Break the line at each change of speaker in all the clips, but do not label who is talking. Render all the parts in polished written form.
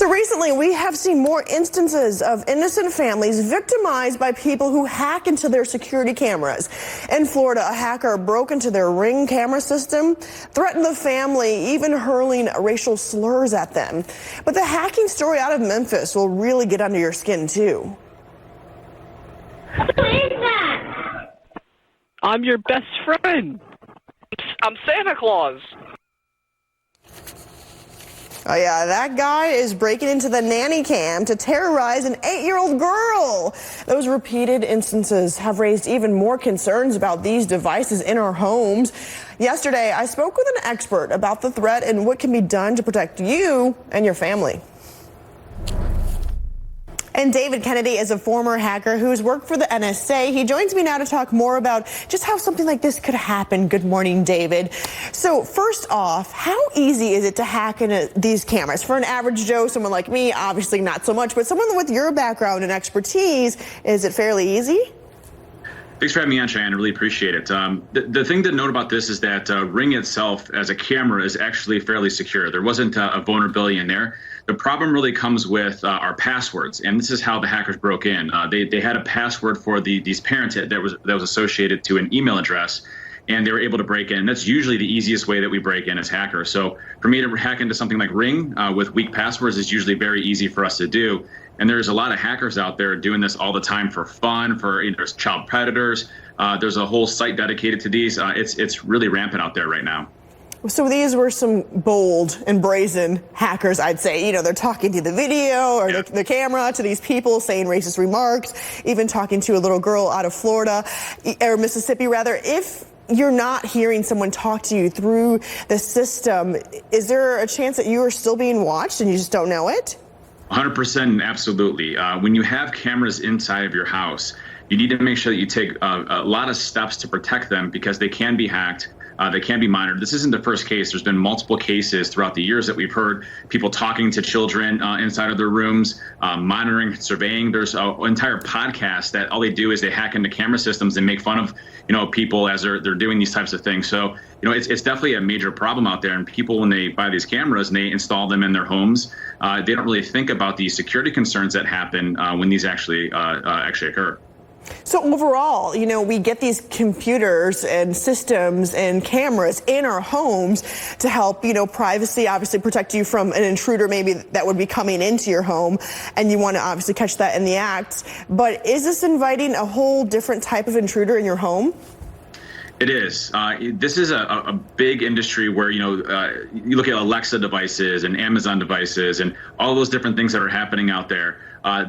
So recently, we have seen more instances of innocent families victimized by people who hack into their security cameras. In Florida, a hacker broke into their Ring camera system, threatened the family, even hurling racial slurs at them. But the hacking story out of Memphis will really get under your skin, too.
Who is that?
I'm your best friend. I'm Santa Claus.
Oh yeah, that guy is breaking into the nanny cam to terrorize an 8-year-old girl. Those repeated instances have raised even more concerns about these devices in our homes. Yesterday, I spoke with an expert about the threat and what can be done to protect you and your family. And David Kennedy is a former hacker who's worked for the NSA. He joins me now to talk more about just how something like this could happen. Good morning, David. So first off, how easy is it to hack into these cameras? For an average Joe, someone like me, obviously not so much, but someone with your background and expertise, is it fairly easy?
Thanks for having me on, Cheyenne. I really appreciate it. The thing to note about this is that Ring itself as a camera is actually fairly secure. There wasn't a vulnerability in there. The problem really comes with our passwords, and this is how the hackers broke in. They had a password for these parents that was associated to an email address, and they were able to break in. That's usually the easiest way that we break in as hackers. So for me to hack into something like Ring with weak passwords is usually very easy for us to do. And there's a lot of hackers out there doing this all the time for fun, there's child predators. There's a whole site dedicated to these. It's really rampant out there right now.
So these were some bold and brazen hackers, I'd say. You know, they're talking to the video or the camera to these people saying racist remarks, even talking to a little girl out of Florida, or Mississippi rather. If you're not hearing someone talk to you through the system, is there a chance that you are still being watched and you just don't know it?
100%, absolutely. When you have cameras inside of your house, you need to make sure that you take a lot of steps to protect them because they can be hacked. They can be monitored. This isn't the first case. There's been multiple cases throughout the years that we've heard people talking to children inside of their rooms, monitoring, surveying. There's an entire podcast that all they do is they hack into camera systems and make fun of, people as they're doing these types of things. So, it's definitely a major problem out there. And people, when they buy these cameras and they install them in their homes, they don't really think about the security concerns that happen when these actually occur.
So overall, we get these computers and systems and cameras in our homes to help, privacy, obviously protect you from an intruder maybe that would be coming into your home, and you want to obviously catch that in the act. But is this inviting a whole different type of intruder in your home?
It is. This is a big industry where, you look at Alexa devices and Amazon devices and all those different things that are happening out there.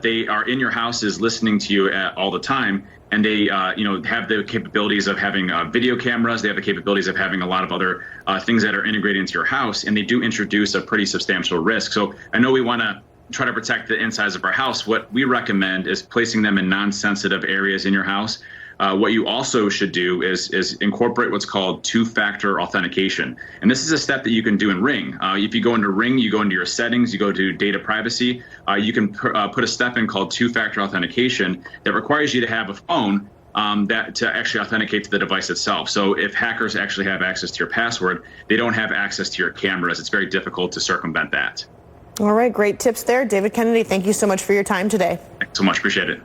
They are in your houses listening to you all the time. And they, have the capabilities of having video cameras. They have the capabilities of having a lot of other things that are integrated into your house. And they do introduce a pretty substantial risk. So I know we want to try to protect the insides of our house. What we recommend is placing them in non-sensitive areas in your house. What you also should do is incorporate what's called two-factor authentication. And this is a step that you can do in Ring. If you go into Ring, you go into your settings, you go to data privacy, you can put a step in called two-factor authentication that requires you to have a phone to actually authenticate to the device itself. So if hackers actually have access to your password, they don't have access to your cameras. It's very difficult to circumvent that.
All right, great tips there. David Kennedy, thank you so much for your time today.
Thanks so much. Appreciate it.